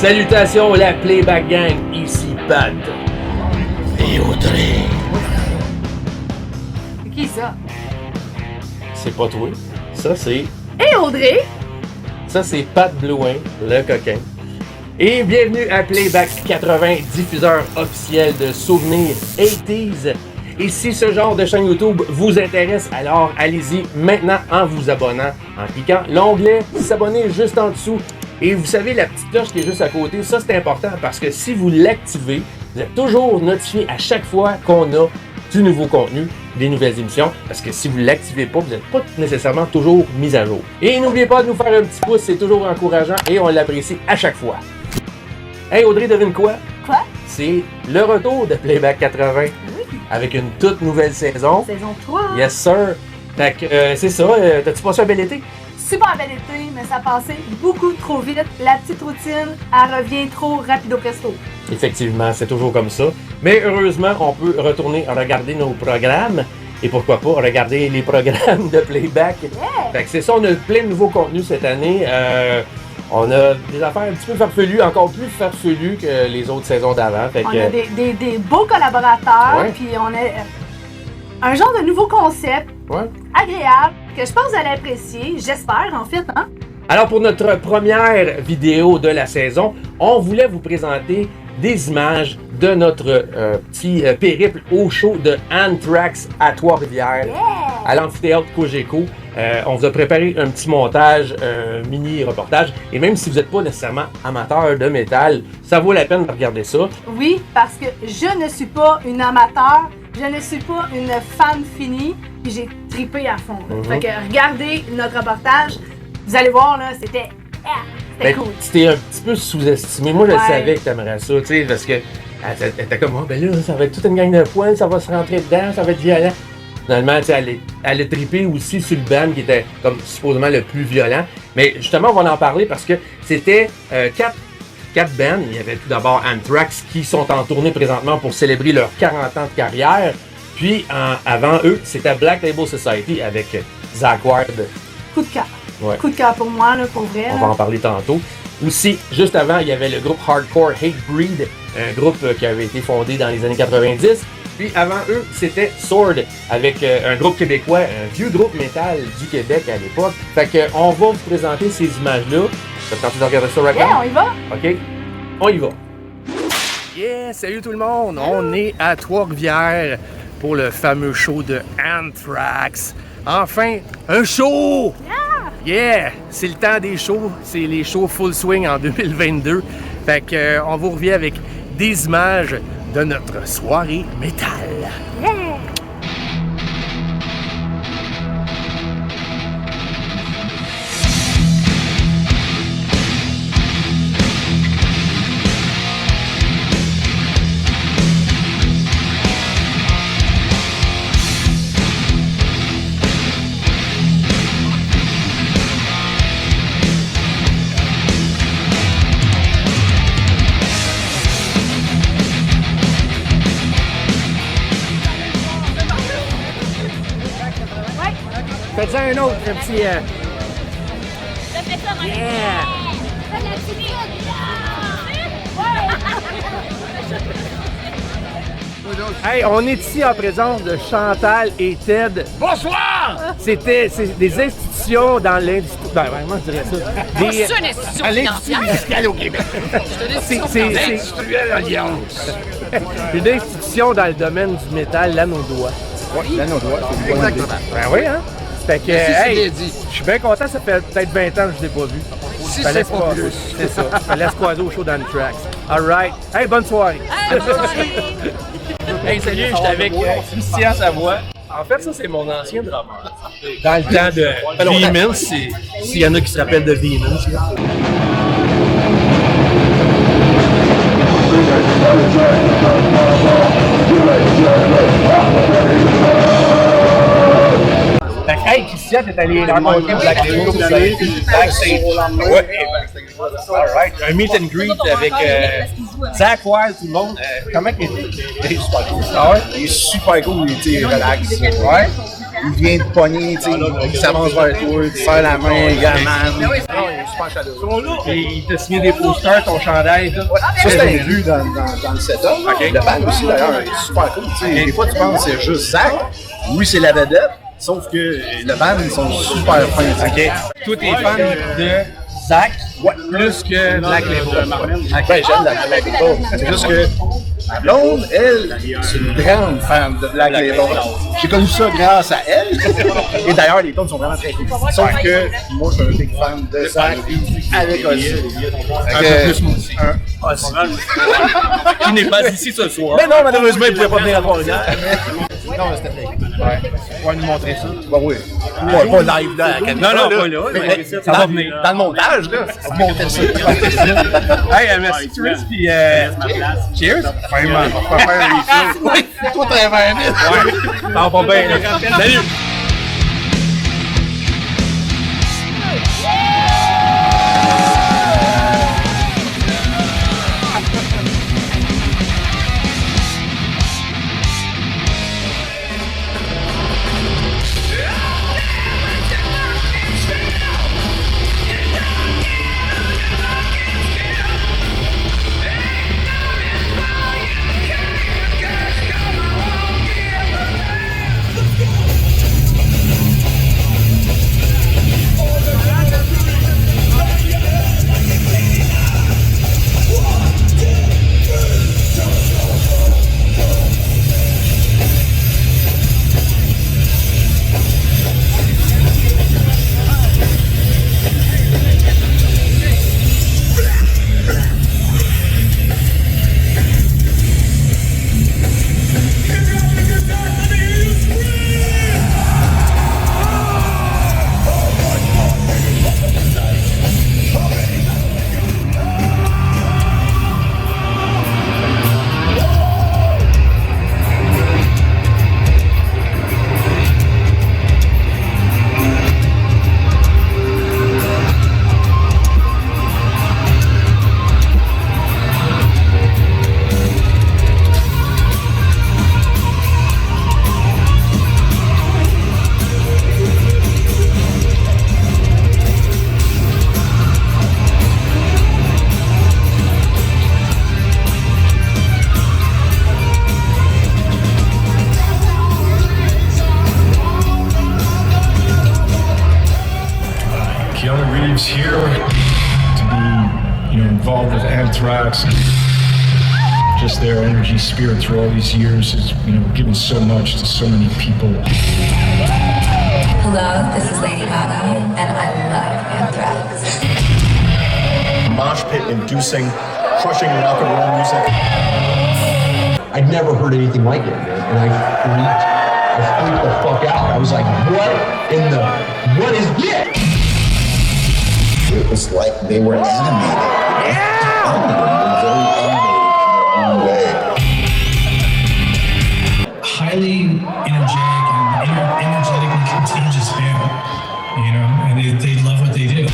Salutations la Playback Gang, ici Pat. Et Audrey. C'est qui ça? C'est pas toi. Ça c'est... Et Audrey! Ça c'est Pat Blouin, le coquin. Et bienvenue à Playback 80, diffuseur officiel de souvenirs 80s. Et si ce genre de chaîne YouTube vous intéresse, alors allez-y maintenant en vous abonnant, en cliquant l'onglet s'abonner juste en dessous. Et vous savez, la petite cloche qui est juste à côté, ça c'est important parce que si vous l'activez, vous êtes toujours notifié à chaque fois qu'on a du nouveau contenu, des nouvelles émissions, parce que si vous ne l'activez pas, vous n'êtes pas nécessairement toujours mis à jour. Et n'oubliez pas de nous faire un petit pouce, c'est toujours encourageant et on l'apprécie à chaque fois. Hey Audrey, devine quoi? Quoi? C'est le retour de Playback 80 avec une toute nouvelle saison. Saison 3. Yes sir. Fait que c'est ça, t'as-tu passé un bel été? Super bel été, mais ça passait beaucoup trop vite. La petite routine, elle revient trop rapido presto. Effectivement, c'est toujours comme ça. Mais heureusement, on peut retourner regarder nos programmes. Et pourquoi pas regarder les programmes de Playback. Yeah. Fait que c'est ça, on a plein de nouveaux contenus cette année. On a des affaires un petit peu farfelues, encore plus farfelues que les autres saisons d'avant. Fait On que, a des beaux collaborateurs, Ouais. puis on a un genre de nouveau concept ouais. agréable que je pense que vous allez apprécier. J'espère, en fait, hein? Alors pour notre première vidéo de la saison, on voulait vous présenter des images de notre petit périple au show de Anthrax à Trois-Rivières, Yeah! à l'amphithéâtre Cogeco. On vous a préparé un petit montage, un mini-reportage, et même si vous n'êtes pas nécessairement amateur de métal, ça vaut la peine de regarder ça. Oui, parce que je ne suis pas une amateur, je ne suis pas une fan finie, puis j'ai trippé à fond. Là. Fait que regardez notre reportage, vous allez voir, là, c'était Ben, cool. C'était un petit peu sous-estimé. Moi, je Ouais. savais que t'aimerais ça, tu sais, parce que elle était comme, oh, ben là, ça va être toute une gang de poils, ça va se rentrer dedans, ça va être violent. Finalement, tu sais, elle a trippé aussi sur le band qui était comme supposément le plus violent. Mais justement, on va en parler parce que c'était quatre bands. Il y avait tout d'abord Anthrax qui sont en tournée présentement pour célébrer leurs 40 ans de carrière. Puis avant eux, c'était Black Label Society avec Zakk Wylde. Coup de cœur. Ouais. Coup de cœur pour moi, là, pour vrai. On là. va en parler tantôt. Aussi, juste avant, il y avait le groupe Hardcore Hate Breed, un groupe qui avait été fondé dans les années 90. Puis avant eux, c'était Sword, avec un groupe québécois, un vieux groupe métal du Québec à l'époque. Fait que on va vous présenter ces images-là. Ça te tente de regarder ça right Yeah, now? on y va? OK, on y va. Yeah, salut tout le monde! On est à Trois-Rivières pour le fameux show de Anthrax. Enfin, un show! Yeah! C'est le temps des shows. C'est les shows full swing en 2022. Fait que on vous revient avec des images de notre soirée métal. Yeah! Faites-en un autre, un petit. Ça fait ça, mon Yeah! Fais de la timide. Hey, on est ici en présence de Chantal et Ted. Bonsoir! C'est des institutions dans l'industrie. Ben, vraiment, je dirais ça. Des, C'est une institution à l'industrie financière. musicale au Québec. C'est Industrielle Alliance. une institution dans le domaine du métal, là, nos doigts. Oui, là, nos doigts. C'est une bonne idée. Ben oui, hein? Fait que, Merci, c'est hey, bien dit. je suis bien content, ça fait peut-être 20 ans que je ne l'ai pas vu. Si Fallait c'est pas se- plus. C'est ça. Fallait se croiser au show d'Anthrax. All right. Hey, bonne soirée. Hey, salut, j'étais avec Christian Savoie. En fait, ça, c'est mon ancien drummer. Dans le temps de Vehemence, s'il y en a qui se rappellent de Vehemence. là. Fait que, hey, Christian, t'es allé rencontrer Black Label Society backstage. Ouais. Alright. Un meet and greet avec Zakk Wylde, tout le monde. Comment il était? Il est super cool. Ah ouais? Il est super cool, il est relax. Ouais. il vient te pogner, tu sais, il s'avance vers toi, il te serre la main, également. Non, il est super chaleureux. Et il t'a signé des posters, ton chandail, tout. Ça, c'est inclus dans le setup. Le band aussi, d'ailleurs, est super cool. Tu sais, des fois, tu penses que c'est juste Zach. Oui, c'est la vedette, sauf que le band, ils sont super fins. OK. Toi, t'es fan de Zach plus que Black Label. Ben, j'aime la Black Label. C'est juste que ma blonde, elle, c'est une grande fan de Black Label. J'ai connu ça grâce à elle. Et d'ailleurs, les tunes sont vraiment très cool. Sauf que moi, je suis un big fan de Zach avec Ozzy. Un peu plus moi aussi. Qui n'est pas ici ce soir. Mais non, malheureusement, il ne pouvait pas venir à Trois-Rivières. Non, mais c'était fake. Ouais. On va nous montrer ça. Ben oui. Pas live là, à la caméra. Non, pas là. Mais ça va venir. Dans le montage, là. Monter ça. Hey, merci Chris, puis cheers. Vraiment, on va faire un refill. Oui, toi, t'as 20 minutes. Ouais, ça va pas bien. Salut. Keanu Reeves here to be, involved with Anthrax. Just their energy, spirit through all these years has, given so much to so many people. Hello, this is Lady Gaga, and I love Anthrax. Mosh pit inducing, crushing rock and roll music. I'd never heard anything like it, man, and I freaked the fuck out. I was like, what is this? It was like they were animated. Yeah! Very animated in a way. Highly energetic and energetically contagious band, and they love what they do.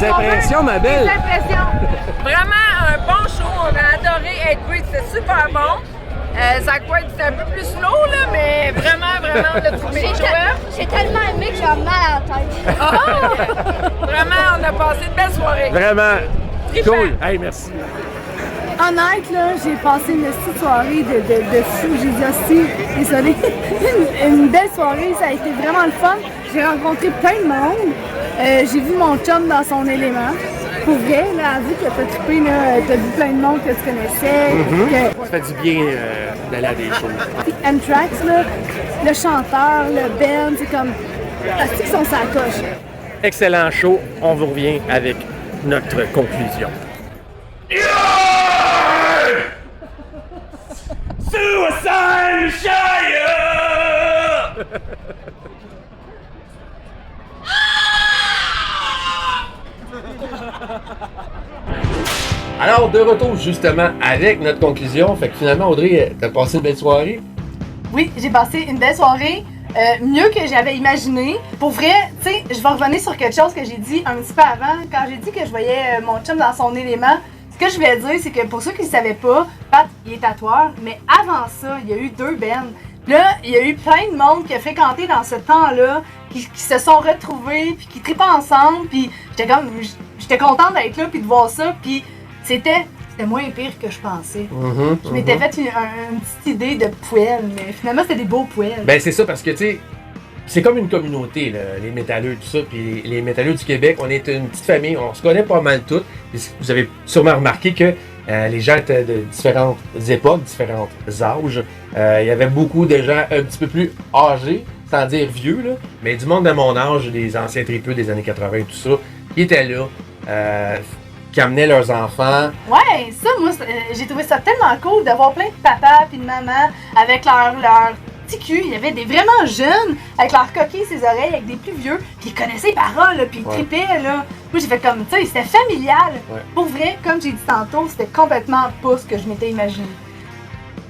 Tes impressions, ma belle? Tes impressions. Vraiment un bon show. On a adoré Hatebreed. C'était super bon. Zach Ward, c'était un peu plus slow, là, mais vraiment, on a trouvé le choix. J'ai tellement aimé que j'ai mal à la tête. Oh! Vraiment, on a passé de belles soirées. Vraiment. Trippant. Cool. Hey, merci. Honnête, là, j'ai passé une petite soirée de fou. J'ai dit, hostie, désolée. une belle soirée, ça a été vraiment le fun. J'ai rencontré plein de monde. J'ai vu mon chum dans son élément. Pour vrai, là, vu que t'as trippé, là, t'as vu plein de monde que tu connaissais. Ça fait du bien d'aller à des shows. Puis Anthrax, là, le chanteur, le band, c'est comme... Parce qu'ils sont sa coche. Excellent show. On vous revient avec notre conclusion. Suicide Shire! Alors, de retour justement avec notre conclusion. Fait que finalement, Audrey, t'as passé une belle soirée? Oui, j'ai passé une belle soirée. Mieux que j'avais imaginé. Pour vrai, tu sais, je vais revenir sur quelque chose que j'ai dit un petit peu avant. Quand j'ai dit que je voyais mon chum dans son élément, ce que je voulais dire, c'est que pour ceux qui ne savaient pas, Pat, il est tatoueur, mais avant ça, il y a eu 2 bands. Là, il y a eu plein de monde qui a fréquenté dans ce temps-là, qui se sont retrouvés, puis qui trippaient ensemble, puis j'étais contente d'être là, puis de voir ça, puis c'était moins pire que je pensais. Je m'étais fait une petite idée de poêles, mais finalement, c'était des beaux poêles. Ben, c'est ça, parce que, tu sais, c'est comme une communauté, là, les métalleux, tout ça, puis les métalleux du Québec, on est une petite famille, on se connaît pas mal toutes. Vous avez sûrement remarqué que les gens étaient de différentes époques, différents âges. Il y avait beaucoup de gens un petit peu plus âgés, sans dire vieux, là, mais du monde de mon âge, des anciens tripeux des années 80 et tout ça, qui étaient là, qui amenaient leurs enfants. Ouais, ça, moi, j'ai trouvé ça tellement cool de voir plein de papas puis de mamans avec leur petit cul. Il y avait des vraiment jeunes, avec leurs coquilles, ses oreilles, avec des plus vieux, puis ils connaissaient les paroles, là, puis ils trippaient, là. Moi, j'ai fait comme, tu sais, c'était familial. Ouais. Pour vrai, comme j'ai dit tantôt, c'était complètement pas ce que je m'étais imaginé.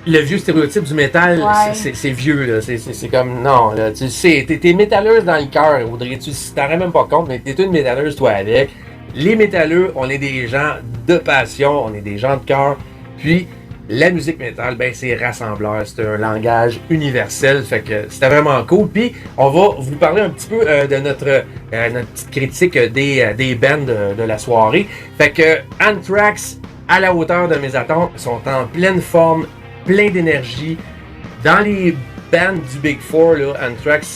Le vieux stéréotype du métal, Ouais. c'est vieux, là. C'est comme, non, là, tu sais, t'es métalleuse dans le cœur, Audrey. Tu t'en rends même pas compte, mais t'es une métalleuse, toi, avec. Les métalleux, on est des gens de passion, on est des gens de cœur. Puis, la musique métal, ben, c'est rassembleur, c'est un langage universel, fait que c'était vraiment cool. Puis, on va vous parler un petit peu de notre petite critique des bands de la soirée. Fait que Anthrax, à la hauteur de mes attentes, sont en pleine forme, plein d'énergie. Dans les bands du Big Four, là, Anthrax,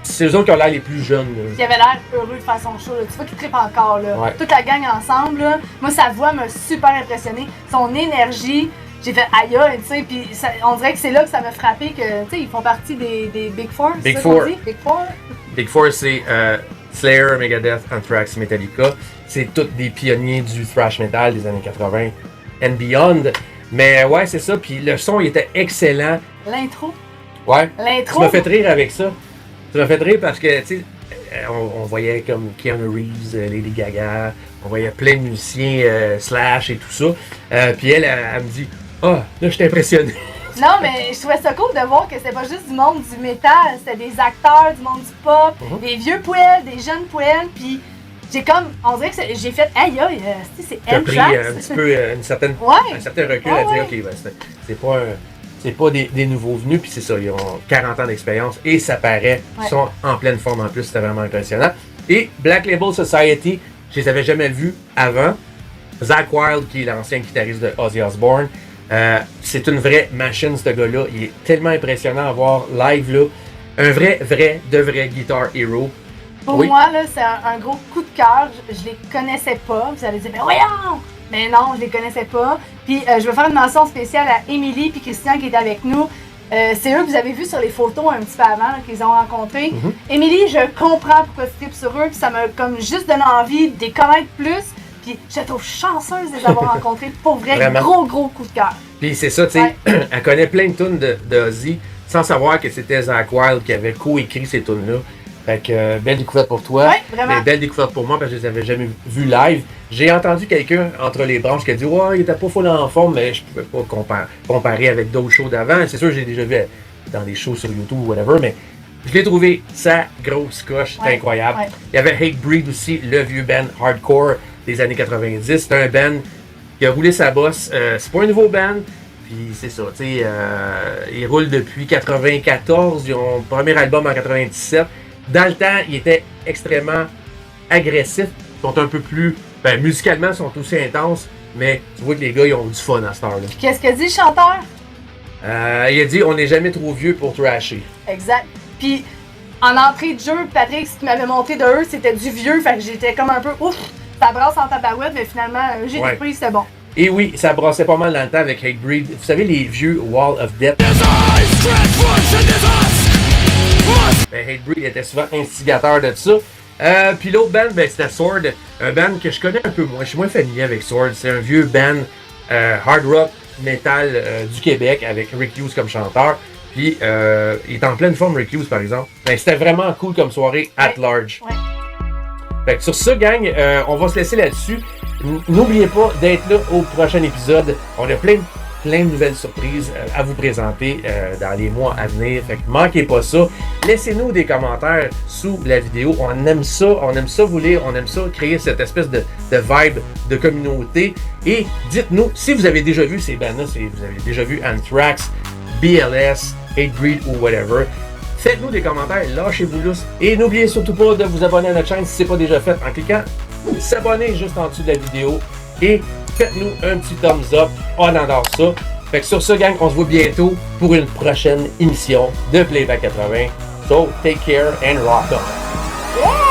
c'est eux autres qui ont l'air les plus jeunes. Là. Il avait l'air heureux de faire son show, là. Tu vois qu'il trippe encore, là. Ouais. Toute la gang ensemble, là. Moi, sa voix m'a super impressionné. Son énergie, j'ai fait aïe, tu sais, puis on dirait que c'est là que ça m'a frappé que, tu sais, ils font partie des Big Four. Big ça Four. qu'on dit? Big Four. Big Four, c'est Slayer, Megadeth, Anthrax, Metallica. C'est tous des pionniers du thrash metal des années 80 and beyond. Mais ouais, c'est ça. Puis le son, il était excellent. L'intro. Ouais. L'intro. Tu m'as fait rire avec ça. Tu m'as fait rire parce que, tu sais, on voyait comme Keanu Reeves, Lady Gaga, on voyait plein de musiciens Slash et tout ça. Puis elle me dit « Ah, là, je suis impressionné. » Non, mais je trouvais ça cool de voir que c'était pas juste du monde du métal, c'était des acteurs, du monde du pop, des vieux poêles, des jeunes poêles, puis j'ai comme, on dirait que j'ai fait, aïe, c'est T'as pris Anthrax. un petit peu un certain recul à dire « Ok, ben, c'est pas des nouveaux venus, puis c'est ça, ils ont 40 ans d'expérience et ça paraît, ils sont en pleine forme en plus, c'était vraiment impressionnant. » Et Black Label Society, je les avais jamais vus avant. Zakk Wylde, qui est l'ancien guitariste de Ozzy Osbourne, c'est une vraie machine, ce gars-là. Il est tellement impressionnant à voir live, là. Un vrai guitar hero. Pour moi, là, c'est un gros coup de cœur. Je les connaissais pas. Vous allez dire, ben voyons! Mais non, je les connaissais pas. Puis je vais faire une mention spéciale à Émilie et Christian qui est avec nous. C'est eux que vous avez vus sur les photos un petit peu avant là, qu'ils ont rencontrés. Émilie, je comprends pourquoi tu tripes sur eux. Puis ça m'a comme juste donné envie de les connaître plus. Puis je te trouve chanceuse de les avoir rencontrés. Pour vrai, Vraiment. gros coup de cœur. Puis c'est ça, tu sais, elle connaît plein de tunes de Ozzy sans savoir que c'était Zakk Wylde qui avait co-écrit ces tunes-là. Fait que belle découverte pour toi. Ouais, vraiment. Mais belle découverte pour moi parce que je les avais jamais vus live. J'ai entendu quelqu'un entre les branches qui a dit ouais, il était pas full en forme, mais je pouvais pas comparer avec d'autres shows d'avant. C'est sûr, j'ai déjà vu dans des shows sur YouTube ou whatever, mais Je l'ai trouvé sa grosse coche, c'est incroyable. Ouais. Il y avait Hatebreed aussi, le vieux band hardcore des années 90. C'est un band qui a roulé sa bosse. C'est pas un nouveau band, puis c'est ça, tu sais, ils roulent depuis 94, ils ont le premier album en 97. Dans le temps, ils étaient extrêmement agressifs, ils sont un peu plus, musicalement, ils sont aussi intenses, mais tu vois que les gars, ils ont du fun à cette heure-là. Puis qu'est-ce que dit le chanteur? Il a dit, on n'est jamais trop vieux pour trasher. Exact. Puis en entrée de jeu, Patrick, ce qu'il m'avait montré de eux, c'était du vieux, fait que j'étais comme un peu ouf, ça brasse en tabarouette, mais finalement, j'ai été pris, c'était bon. Et oui, ça brassait pas mal dans le temps avec Hatebreed. Vous savez, les vieux Wall of Death. Hatebreed était souvent instigateur de ça. Puis l'autre band, c'était Sword, un band que je connais un peu moins. Je suis moins familier avec Sword. C'est un vieux band hard rock metal du Québec avec Rick Hughes comme chanteur. Puis il est en pleine forme, Rick Hughes, par exemple. C'était vraiment cool comme soirée at large. Ouais. Fait que sur ça, gang, on va se laisser là-dessus. N'oubliez pas d'être là au prochain épisode. On a plein de nouvelles surprises à vous présenter dans les mois à venir. Fait que manquez pas ça. Laissez-nous des commentaires sous la vidéo. On aime ça vous lire, on aime ça créer cette espèce de vibe de communauté. Et dites-nous si vous avez déjà vu ces bands-là, si vous avez déjà vu Anthrax, BLS, Hatebreed ou whatever. Faites-nous des commentaires, lâchez-vous lousse. Et n'oubliez surtout pas de vous abonner à notre chaîne si ce n'est pas déjà fait en cliquant s'abonner juste en dessous de la vidéo. Et faites-nous un petit thumbs up, on adore ça. Fait que sur ce, gang, on se voit bientôt pour une prochaine émission de Playback 80. So, take care and rock on!